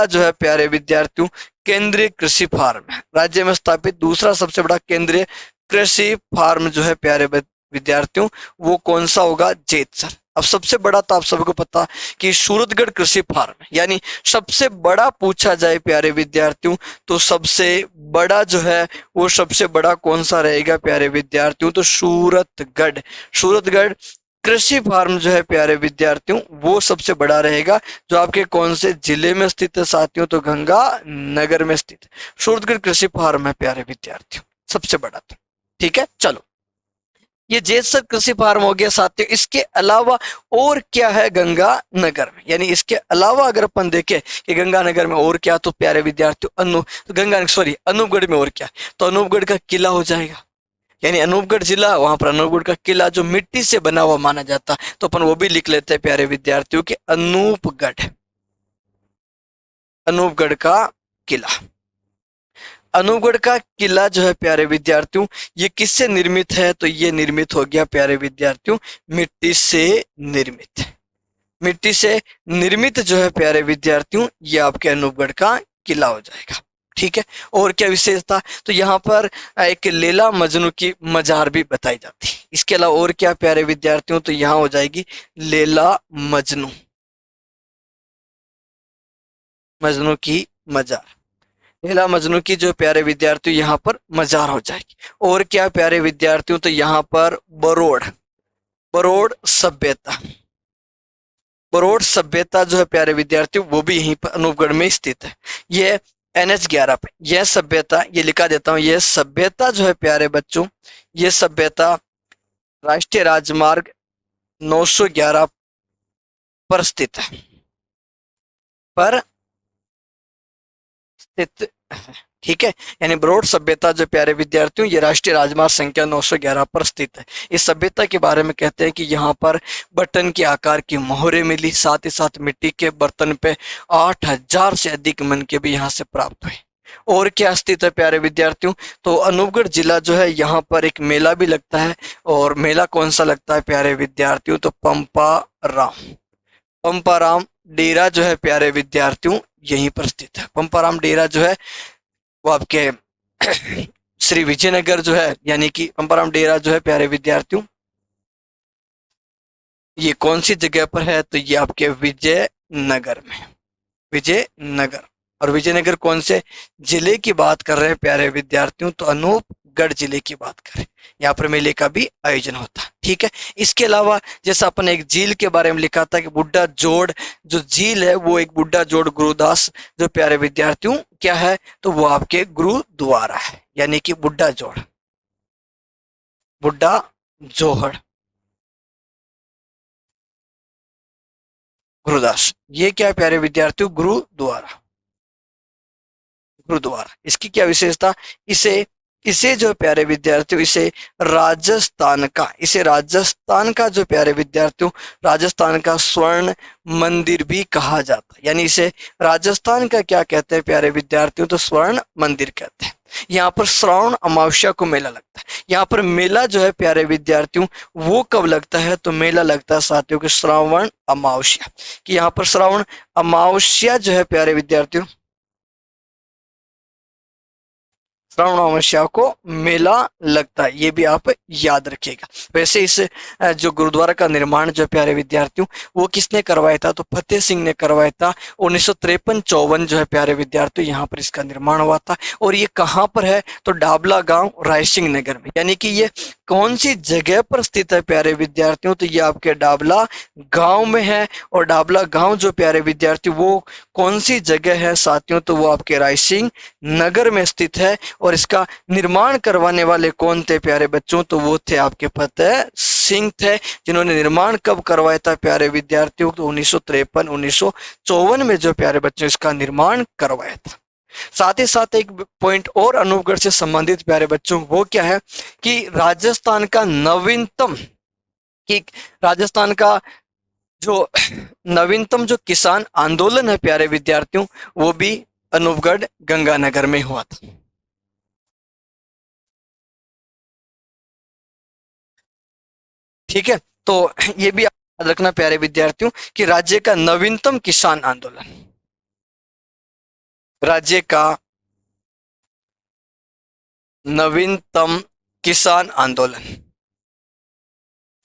जो है प्यारे विद्यार्थियों केंद्रीय कृषि फार्म है। राज्य में स्थापित दूसरा सबसे बड़ा केंद्रीय कृषि फार्म जो है प्यारे विद्यार्थियों वो कौन सा होगा, जेतसर। अब सबसे बड़ा तो आप सबको पता कि सूरतगढ़ कृषि फार्म, यानी सबसे बड़ा पूछा जाए प्यारे विद्यार्थियों तो सबसे बड़ा जो है वो सबसे बड़ा कौन सा रहेगा प्यारे विद्यार्थियों, तो सूरतगढ़ कृषि फार्म जो है प्यारे विद्यार्थियों वो सबसे बड़ा रहेगा, जो आपके कौन से जिले में स्थित है साथियों, तो गंगानगर में स्थित सूरतगढ़ कृषि फार्म है प्यारे विद्यार्थियों सबसे बड़ा। तो ठीक है, चलो ये जेतसर कृषि फार्म हो गया साथियों। इसके अलावा और क्या है गंगानगर में, यानी इसके अलावा अगर अपन देखें कि गंगानगर में और क्या, तो प्यारे विद्यार्थियों अनूपगढ़ में और क्या, तो अनूपगढ़ का किला हो जाएगा, यानी अनूपगढ़ जिला वहां पर अनूपगढ़ का किला जो मिट्टी से बना हुआ माना जाता, तो अपन वो भी लिख लेते हैं प्यारे विद्यार्थियों के अनूपगढ़ का किला। अनूपगढ़ का किला जो है प्यारे विद्यार्थियों ये किससे निर्मित है, तो ये निर्मित हो गया प्यारे विद्यार्थियों मिट्टी से निर्मित जो है प्यारे विद्यार्थियों ये आपके अनूपगढ़ का किला हो जाएगा। ठीक है, और क्या विशेषता, तो यहाँ पर एक लैला मजनू की मजार भी बताई जाती है। इसके अलावा और क्या प्यारे विद्यार्थियों, तो यहाँ हो जाएगी लैला मजनू की मजार। लैला मजनू की जो प्यारे विद्यार्थियों यहाँ पर मजार हो जाएगी। और क्या प्यारे विद्यार्थियों, तो यहाँ पर बरोड़, बरोड़ सभ्यता, बरोड़ सभ्यता जो है प्यारे विद्यार्थियों वो भी यहीं पर अनूपगढ़ में स्थित है। ये NH 11 पे यह सभ्यता, ये लिखा देता हूँ, यह सभ्यता जो है प्यारे बच्चों, ये सभ्यता राष्ट्रीय राजमार्ग 911 पर स्थित है, पर स्थित है। ठीक है, यानी बरोड़ सभ्यता जो प्यारे विद्यार्थियों ये राष्ट्रीय राजमार्ग संख्या 911 पर स्थित है। इस सभ्यता के बारे में कहते हैं कि यहाँ पर बटन के आकार की मोहरें मिली, साथ ही साथ मिट्टी के बर्तन पे 8000 से अधिक मनके भी यहाँ से प्राप्त हुए। और क्या स्थित है प्यारे विद्यार्थियों, तो अनूपगढ़ जिला जो है यहाँ पर एक मेला भी लगता है। और मेला कौन सा लगता है प्यारे विद्यार्थियों, तो पंपा राम, पंपाराम डेरा जो है प्यारे विद्यार्थियों यहीं पर स्थित है। पंपाराम डेरा जो है वो आपके श्री विजयनगर जो है, यानी कि पंपाराम डेरा जो है प्यारे विद्यार्थियों ये कौन सी जगह पर है, तो ये आपके विजयनगर में, विजयनगर। और विजयनगर कौन से जिले की बात कर रहे हैं प्यारे विद्यार्थियों, तो अनूपगढ़ जिले की बात करें। यहाँ पर मेले का भी आयोजन होता है। ठीक है, इसके अलावा जैसा अपन एक झील के बारे में लिखा था कि बुड्ढा जोड़ जो झील है वो एक बुड्ढा जोड़ गुरुदास जो प्यारे विद्यार्थियों क्या है, तो वो आपके गुरुद्वारा है, यानी कि बुड्ढा जोड़, बुड्ढा जोहड़ गुरुदास, ये क्या है प्यारे विद्यार्थियों, गुरुद्वारा, गुरुद्वारा। इसकी क्या विशेषता, इसे इसे जो प्यारे विद्यार्थियों इसे राजस्थान का, इसे राजस्थान का जो प्यारे विद्यार्थियों राजस्थान का स्वर्ण मंदिर भी कहा जाता है। यानी इसे राजस्थान का क्या कहते हैं प्यारे विद्यार्थियों, तो स्वर्ण मंदिर कहते हैं। यहाँ पर श्रावण अमावस्या को मेला लगता है। यहाँ पर मेला जो है प्यारे विद्यार्थियों वो कब लगता है, तो मेला लगता है साथियों के श्रावण अमावस्या, कि यहाँ पर श्रावण अमावस्या जो है प्यारे विद्यार्थियों श्रावण अमावस्या को मेला लगता है, ये भी आप याद रखिएगा। वैसे इस जो गुरुद्वारा का निर्माण जो प्यारे विद्यार्थियों वो किसने करवाया था, तो फतेह सिंह ने करवाया था। 1953-54 जो है प्यारे विद्यार्थियों यहाँ पर इसका निर्माण हुआ था। और ये कहाँ पर है, तो डाबला गांव रायसिंह नगर में। यानी कि ये कौन सी जगह पर स्थित है प्यारे विद्यार्थियों, तो ये आपके डाबला गांव में है। और डाबला गांव जो प्यारे विद्यार्थियों वो कौन सी जगह है साथियों, तो वो आपके रायसिंह नगर में स्थित है। और इसका निर्माण करवाने वाले कौन थे प्यारे बच्चों, तो वो थे आपके फतेह सिंह थे, जिन्होंने निर्माण कब करवाया था प्यारे विद्यार्थियों, तो 1953-1954 में जो प्यारे बच्चों इसका निर्माण करवाया था। साथ ही साथ एक पॉइंट और अनूपगढ़ से संबंधित प्यारे बच्चों वो क्या है कि राजस्थान का नवीनतम, कि राजस्थान का जो नवीनतम जो किसान आंदोलन है प्यारे विद्यार्थियों वो भी अनूपगढ़ गंगानगर में हुआ था। ठीक है, तो ये भी याद रखना प्यारे विद्यार्थियों कि राज्य का नवीनतम किसान आंदोलन, राज्य का नवीनतम किसान आंदोलन,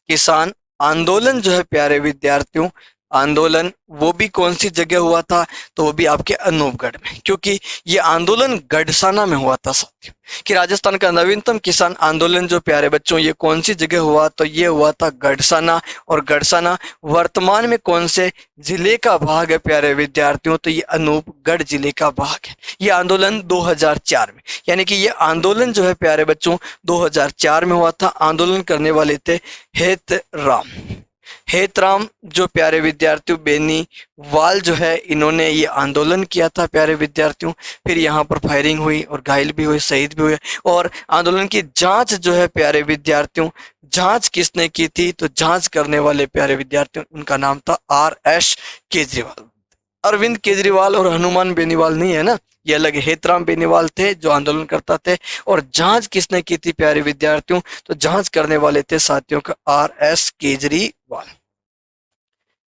किसान आंदोलन जो है प्यारे विद्यार्थियों आंदोलन वो भी कौन सी जगह हुआ था, तो वो भी आपके अनूपगढ़ में, क्योंकि ये आंदोलन गढ़साना में हुआ था साथियों। कि राजस्थान का नवीनतम किसान आंदोलन जो प्यारे बच्चों ये कौन सी जगह हुआ, तो ये हुआ था गढ़साना। और गढ़साना वर्तमान में कौन से जिले का भाग है प्यारे विद्यार्थियों, तो ये अनूपगढ़ जिले का भाग है। ये आंदोलन 2004 में, यानी कि ये आंदोलन जो है प्यारे बच्चों 2004 में हुआ था। आंदोलन करने वाले थे हेतराम, हेतराम जो प्यारे विद्यार्थियों बेनीवाल जो है इन्होंने ये आंदोलन किया था प्यारे विद्यार्थियों। फिर यहाँ पर फायरिंग हुई और घायल भी हुए, शहीद भी हुए। और आंदोलन की जांच जो है प्यारे विद्यार्थियों, जांच किसने की थी, तो जांच करने वाले प्यारे विद्यार्थियों उनका नाम था RS केजरीवाल। अरविंद केजरीवाल और हनुमान बेनीवाल नहीं है ना, ये अलग हेतराम बेनीवाल थे जो आंदोलन करता थे। और जांच किसने की थी प्यारे विद्यार्थियों, तो जांच करने वाले थे साथियों का RS केजरीवाल।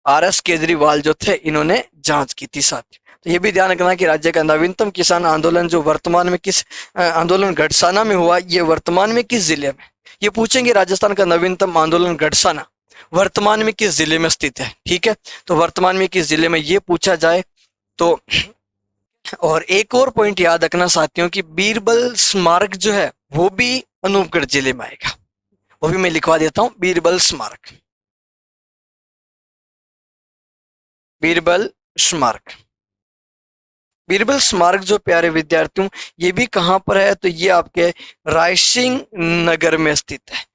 RS केजरीवाल जो थे इन्होंने जांच की थी साथियों। तो ये भी ध्यान रखना कि राज्य का नवीनतम किसान आंदोलन जो वर्तमान में किस आंदोलन गढ़साना में हुआ, ये वर्तमान में किस जिले में, ये पूछेंगे। राजस्थान का नवीनतम आंदोलन गढ़साना वर्तमान में किस जिले में स्थित है। ठीक है, तो वर्तमान में किस जिले में ये पूछा जाए तो और एक और पॉइंट याद रखना साथियों कि बीरबल स्मारक जो है वो भी अनूपगढ़ जिले में आएगा। वो भी मैं लिखवा देता हूं, बीरबल स्मारक। बीरबल स्मारक। बीरबल स्मारक जो प्यारे विद्यार्थियों, ये भी कहाँ पर है, तो ये आपके रायसिंह नगर में स्थित है।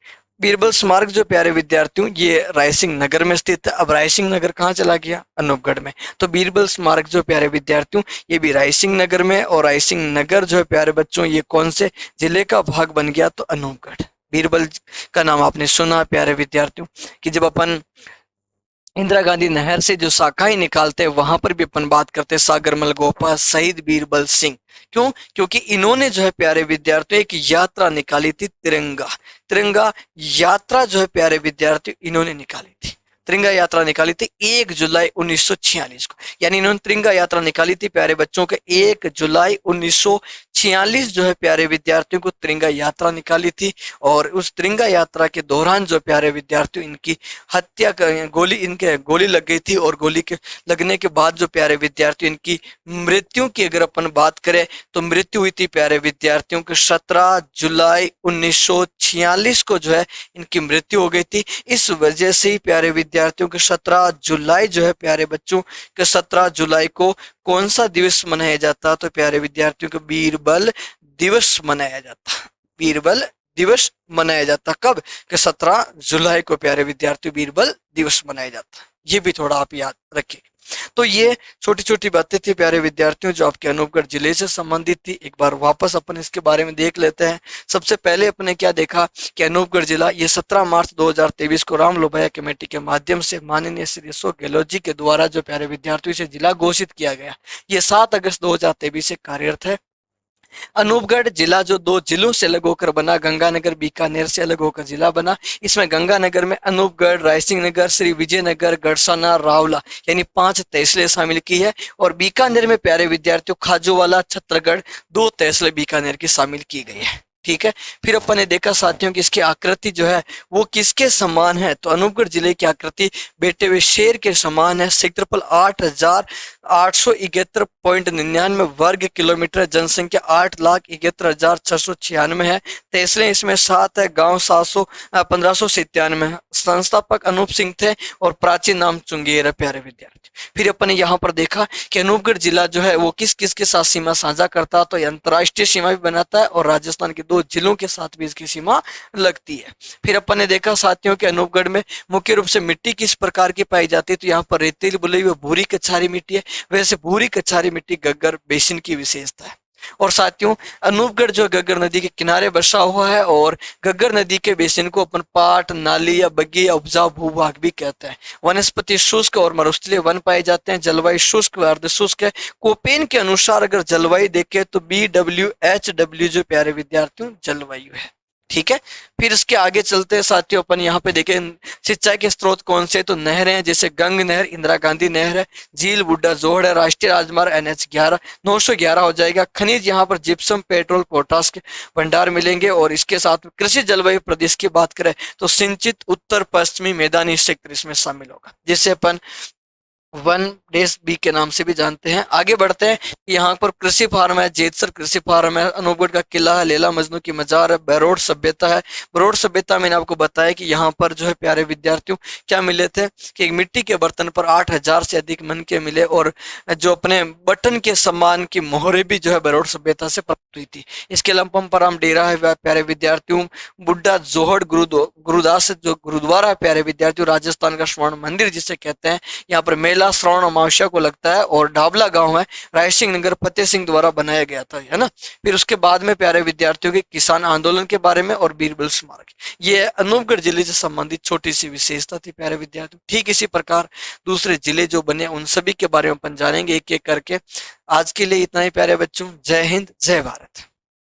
बीरबल स्मारक जो प्यारे विद्यार्थियों, ये रायसिंह नगर में स्थित है। अब रायसिंह नगर कहाँ चला गया, अनूपगढ़ में। तो बीरबल स्मारक जो प्यारे विद्यार्थियों, ये भी रायसिंह नगर में, और रायसिंह नगर जो है प्यारे बच्चों, ये कौन से जिले का भाग बन गया, तो अनूपगढ़। बीरबल का नाम आपने सुना प्यारे विद्यार्थियों, कि जब अपन इंदिरा गांधी नहर से जो शाखाएं निकालते हैं वहां पर भी अपन बात करते हैं सागर मलगोपा शहीद बीरबल सिंह। क्यों? क्योंकि इन्होंने जो है प्यारे विद्यार्थियों एक यात्रा निकाली थी, तिरंगा। तिरंगा यात्रा जो है प्यारे विद्यार्थी इन्होंने निकाली थी। तिरंगा यात्रा निकाली थी 1 जुलाई 1946 को। यानी इन्होंने तिरंगा यात्रा निकाली थी प्यारे बच्चों के 1 जुलाई 1946 जो है प्यारे विद्यार्थियों को तिरंगा यात्रा निकाली थी। और उस तिरंगा यात्रा के दौरान जो प्यारे विद्यार्थियों इनकी हत्या गोली इनके गोली लग गई थी। और गोली के लगने के बाद जो प्यारे विद्यार्थियों इनकी मृत्यु की अगर अपन बात करें तो मृत्यु हुई थी प्यारे विद्यार्थियों के 17 जुलाई 1946 को जो है इनकी मृत्यु हो गई थी। इस वजह से ही प्यारे विद्यार्थियों के 17 जुलाई जो है प्यारे बच्चों के 17 जुलाई को कौन सा दिवस मनाया जाता, तो प्यारे विद्यार्थियों को बीरबल दिवस मनाया जाता। बीरबल दिवस मनाया जाता कब, कि 17 जुलाई को प्यारे विद्यार्थियों बीरबल दिवस मनाया जाता। ये भी थोड़ा आप याद रखें। तो ये छोटी छोटी बातें थी प्यारे विद्यार्थियों जो आपके अनूपगढ़ जिले से संबंधित थी। एक बार वापस अपन इसके बारे में देख लेते हैं। सबसे पहले अपने क्या देखा कि अनूपगढ़ जिला ये 17 मार्च 2023 को राम लोभैया कमेटी के माध्यम से माननीय श्री अशोक गहलोत जी के द्वारा जो प्यारे विद्यार्थियों से जिला घोषित किया गया। ये 7 अगस्त 2023 से कार्यरत है। अनूपगढ़ जिला जो 2 जिलों से अलग होकर बना, गंगानगर बीकानेर से अलग होकर जिला बना। इसमें गंगानगर में अनूपगढ़, रायसिंह नगर, श्री विजयनगर, गड़साना, रावला यानी 5 तहसीलें शामिल की है। और बीकानेर में प्यारे विद्यार्थियों खाजूवाला, छत्तरगढ़ 2 तहसीलें बीकानेर की शामिल की गई है। ठीक है। फिर अपन ने देखा साथियों कि इसकी आकृति जो है वो किसके समान है, तो अनूपगढ़ जिले की आकृति बेटे हुए शेर के समान है। क्षेत्रफल 8,871.99 वर्ग किलोमीटर, जनसंख्या 8,71,696 है। तहसीलें इसमें 7 है, गांव 1597 है। संस्थापक अनूप सिंह थे और प्राचीन नाम चुंगेर है प्यारे विद्यार्थी। फिर अपन ने यहाँ पर देखा कि अनूपगढ़ जिला जो है वो किस किस के साथ सीमा साझा करता, तो अंतरराष्ट्रीय सीमा भी बनाता है और राजस्थान के 2 जिलों के साथ भी इसकी सीमा लगती है। फिर अपन ने देखा साथियों के अनूपगढ़ में मुख्य रूप से मिट्टी किस प्रकार की पाई जाती है, तो यहाँ पर रेतीली बुलाई हुई भूरी कछारी मिट्टी है। वैसे भूरी कछारी मिट्टी गग्गर बेसिन की विशेषता है। और साथियों अनूपगढ़ जो गग्गर नदी के किनारे बसा हुआ है और गग्गर नदी के बेसिन को अपन पाट, नाली या बग्गी या उपजाऊ भूभाग भी कहते हैं। वनस्पति शुष्क और मरुस्थलीय वन पाए जाते हैं। जलवायु शुष्क व अर्ध शुष्क है। कोपेन के अनुसार अगर जलवायु देखें तो BWHW जो प्यारे विद्यार्थियों जलवायु है। ठीक है। फिर इसके आगे चलते हैं साथियों, अपन यहाँ पे देखें सिंचाई के स्रोत कौन से, तो नहरें हैं जैसे गंग नहर, इंदिरा गांधी नहर है, झील बुड्ढा जोड़ है, राष्ट्रीय राजमार्ग NH11 911 हो जाएगा। खनिज यहाँ पर जिप्सम, पेट्रोल, पोटास के भंडार मिलेंगे। और इसके साथ कृषि जलवायु प्रदेश की बात करें तो सिंचित उत्तर पश्चिमी मैदानी क्षेत्र इसमें शामिल होगा, जिससे अपन 1-B के नाम से भी जानते हैं। आगे बढ़ते हैं। यहाँ पर कृषि फार्म है, जेतसर कृषि फार्म है, अनूपगढ़ का किला है, लैला मजनू की मजार है, बरोड़ सभ्यता है। बरोड़ सभ्यता मैंने आपको बताया कि यहाँ पर जो है प्यारे विद्यार्थियों क्या मिले थे कि एक मिट्टी के बर्तन पर 8,000 से अधिक मनके मिले और जो अपने बटन के सम्मान की मोहरें भी जो है बरोड़ सभ्यता से प्राप्त हुई थी। इसके अलावा परम डेरा है प्यारे विद्यार्थियों, बुड्ढा जोहड़ गुरुदास जो गुरुद्वारा है प्यारे विद्यार्थियों, राजस्थान का स्वर्ण मंदिर जिसे कहते हैं। यहाँ पर मेला श्रावण अमावस्या को लगता है। और ढाबला गांव है, रायसिंह नगर फतेह सिंह द्वारा बनाया गया था, है ना। फिर उसके बाद में प्यारे विद्यार्थियों के किसान आंदोलन के बारे में और बीरबल स्मारक, ये अनूपगढ़ जिले से संबंधित छोटी सी विशेषता थी प्यारे विद्यार्थियों। ठीक इसी प्रकार दूसरे जिले जो बने उन सभी के बारे में अपन जानेंगे एक एक करके। आज के लिए इतना ही प्यारे बच्चों। जय हिंद, जय भारत।